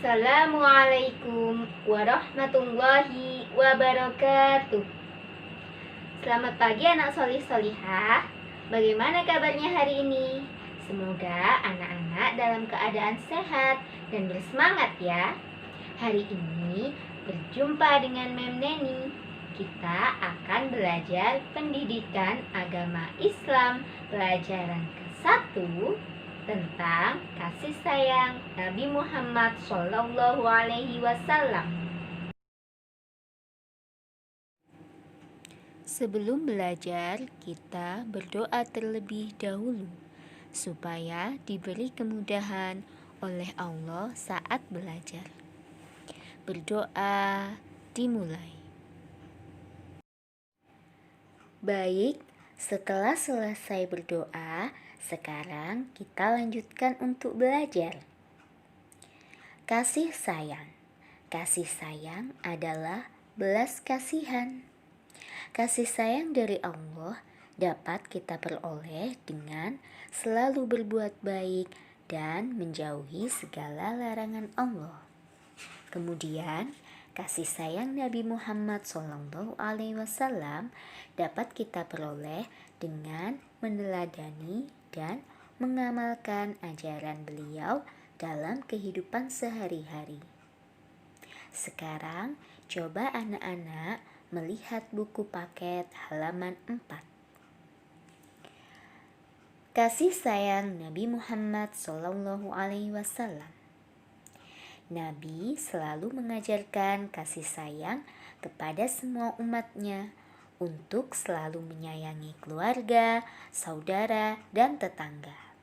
Assalamualaikum warahmatullahi wabarakatuh. Selamat pagi anak solih solihah. Bagaimana kabarnya hari ini? Semoga anak-anak dalam keadaan sehat dan bersemangat ya. Hari ini berjumpa dengan Mem Neni. Kita akan belajar pendidikan agama Islam pelajaran ke-1 tentang kasih sayang Nabi Muhammad SAW. Sebelum belajar, kita berdoa terlebih dahulu supaya diberi kemudahan oleh Allah saat belajar. Berdoa dimulai. Baik, setelah selesai berdoa, sekarang kita lanjutkan untuk belajar. Kasih sayang. Kasih sayang adalah belas kasihan. Kasih sayang dari Allah dapat kita peroleh dengan selalu berbuat baik dan menjauhi segala larangan Allah. Kemudian, kasih sayang Nabi Muhammad SAW dapat kita peroleh dengan meneladani dan mengamalkan ajaran beliau dalam kehidupan sehari-hari. Sekarang, coba anak-anak melihat buku paket halaman 4. Kasih sayang Nabi Muhammad SAW. Nabi selalu mengajarkan kasih sayang kepada semua umatnya untuk selalu menyayangi keluarga, saudara, dan tetangga.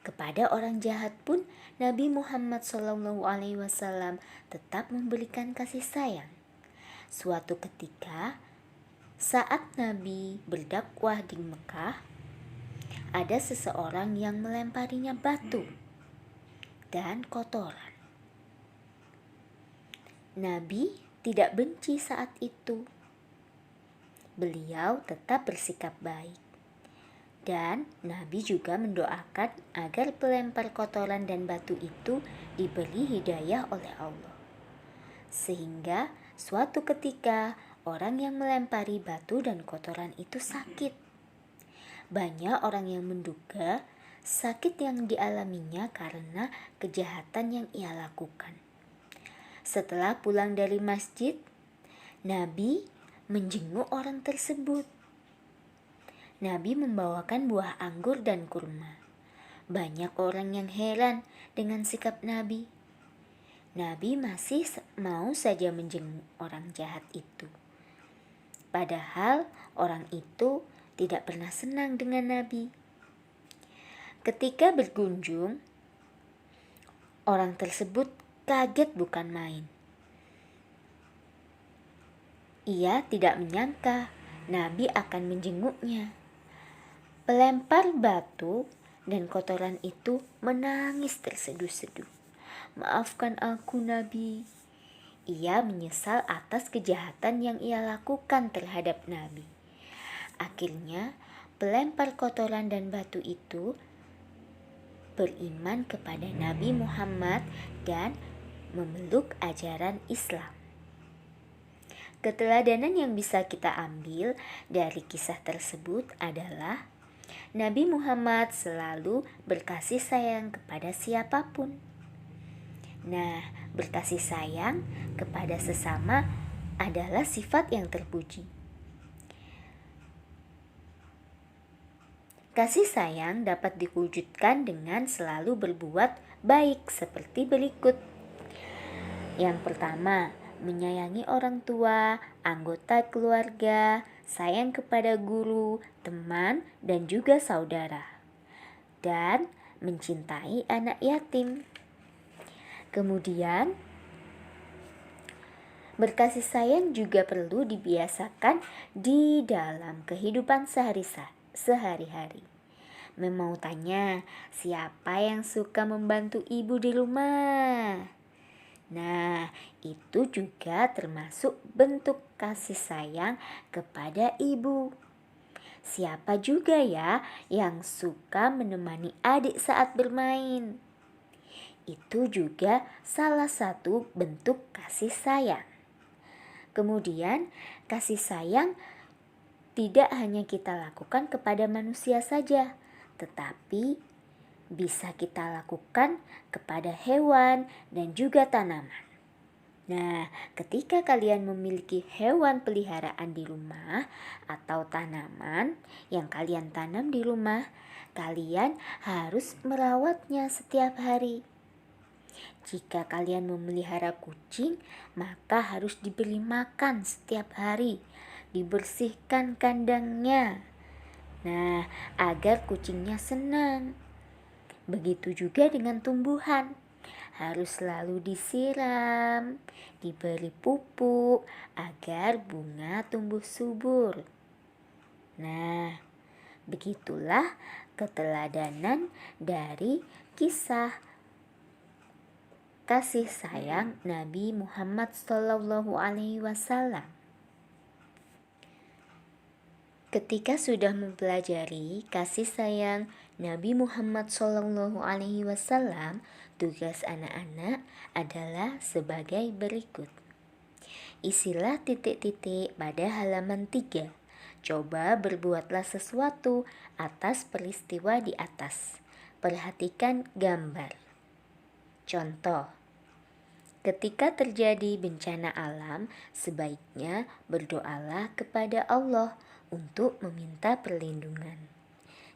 Kepada orang jahat pun Nabi Muhammad SAW tetap memberikan kasih sayang. Suatu ketika, saat Nabi berdakwah di Mekah, ada seseorang yang melemparinya batu dan kotoran. Nabi tidak benci saat itu. Beliau tetap bersikap baik. Dan Nabi juga mendoakan agar pelempar kotoran dan batu itu diberi hidayah oleh Allah. Sehingga suatu ketika orang yang melempari batu dan kotoran itu sakit. Banyak orang yang menduga sakit yang dialaminya karena kejahatan yang ia lakukan. Setelah pulang dari masjid, Nabi menjenguk orang tersebut. Nabi membawakan buah anggur dan kurma. Banyak orang yang heran dengan sikap Nabi. Nabi masih mau saja menjenguk orang jahat itu. Padahal orang itu tidak pernah senang dengan Nabi. Ketika berkunjung, orang tersebut kaget bukan main. Ia tidak menyangka Nabi akan menjenguknya. Pelempar batu dan kotoran itu menangis terseduh-seduh. "Maafkan aku, Nabi." Ia menyesal atas kejahatan yang ia lakukan terhadap Nabi. Akhirnya, pelempar kotoran dan batu itu beriman kepada Nabi Muhammad dan memeluk ajaran Islam. Keteladanan yang bisa kita ambil dari kisah tersebut adalah Nabi Muhammad selalu berkasih sayang kepada siapapun. Nah, berkasih sayang kepada sesama adalah sifat yang terpuji. Kasih sayang dapat diwujudkan dengan selalu berbuat baik seperti berikut. Yang pertama, menyayangi orang tua, anggota keluarga, sayang kepada guru, teman, dan juga saudara. Dan mencintai anak yatim. Kemudian, berkasih sayang juga perlu dibiasakan di dalam kehidupan sehari-hari. Mau tanya, siapa yang suka membantu ibu di rumah? Nah, itu juga termasuk bentuk kasih sayang kepada ibu. Siapa juga ya yang suka menemani adik saat bermain? Itu juga salah satu bentuk kasih sayang. Kemudian, kasih sayang tidak hanya kita lakukan kepada manusia saja, tetapi bisa kita lakukan kepada hewan dan juga tanaman. Nah, ketika kalian memiliki hewan peliharaan di rumah atau tanaman yang kalian tanam di rumah, kalian harus merawatnya setiap hari. Jika kalian memelihara kucing, maka harus diberi makan setiap hari, dibersihkan kandangnya. Nah, agar kucingnya senang. Begitu juga dengan tumbuhan. Harus selalu disiram, diberi pupuk agar bunga tumbuh subur. Nah, begitulah keteladanan dari kisah kasih sayang Nabi Muhammad SAW. Ketika sudah mempelajari kasih sayang Nabi Muhammad SAW, tugas anak-anak adalah sebagai berikut. Isilah titik-titik pada halaman 3. Coba berbuatlah sesuatu atas peristiwa di atas. Perhatikan gambar. Contoh, ketika terjadi bencana alam, sebaiknya berdoalah kepada Allah untuk meminta perlindungan.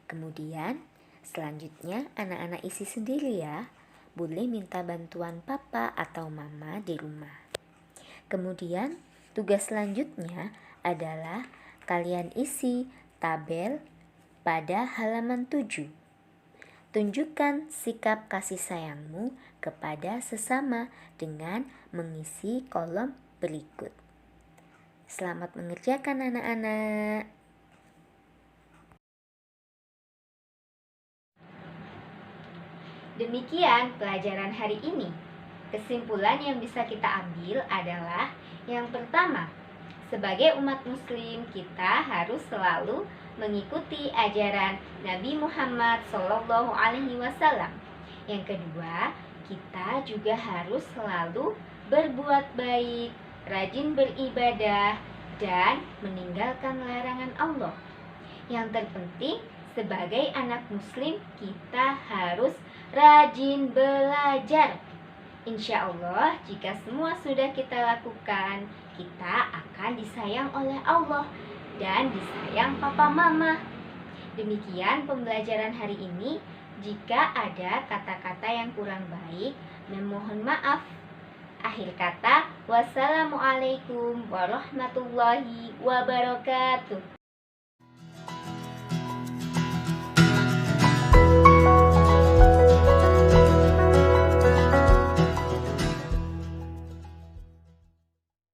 Kemudian, selanjutnya anak-anak isi sendiri ya. Boleh minta bantuan papa atau mama di rumah. Kemudian, tugas selanjutnya adalah kalian isi tabel pada halaman 7. Tunjukkan sikap kasih sayangmu kepada sesama dengan mengisi kolom berikut. Selamat mengerjakan anak-anak. Demikian pelajaran hari ini. Kesimpulan yang bisa kita ambil adalah yang pertama, sebagai umat muslim kita harus selalu mengikuti ajaran Nabi Muhammad SAW. Yang kedua, kita juga harus selalu berbuat baik, rajin beribadah, dan meninggalkan larangan Allah. Yang terpenting, sebagai anak muslim kita harus rajin belajar. Insya Allah, jika semua sudah kita lakukan, kita akan disayang oleh Allah dan disayang papa mama. Demikian pembelajaran hari ini. Jika ada kata-kata yang kurang baik, memohon maaf. Akhir kata, wassalamualaikum warahmatullahi wabarakatuh.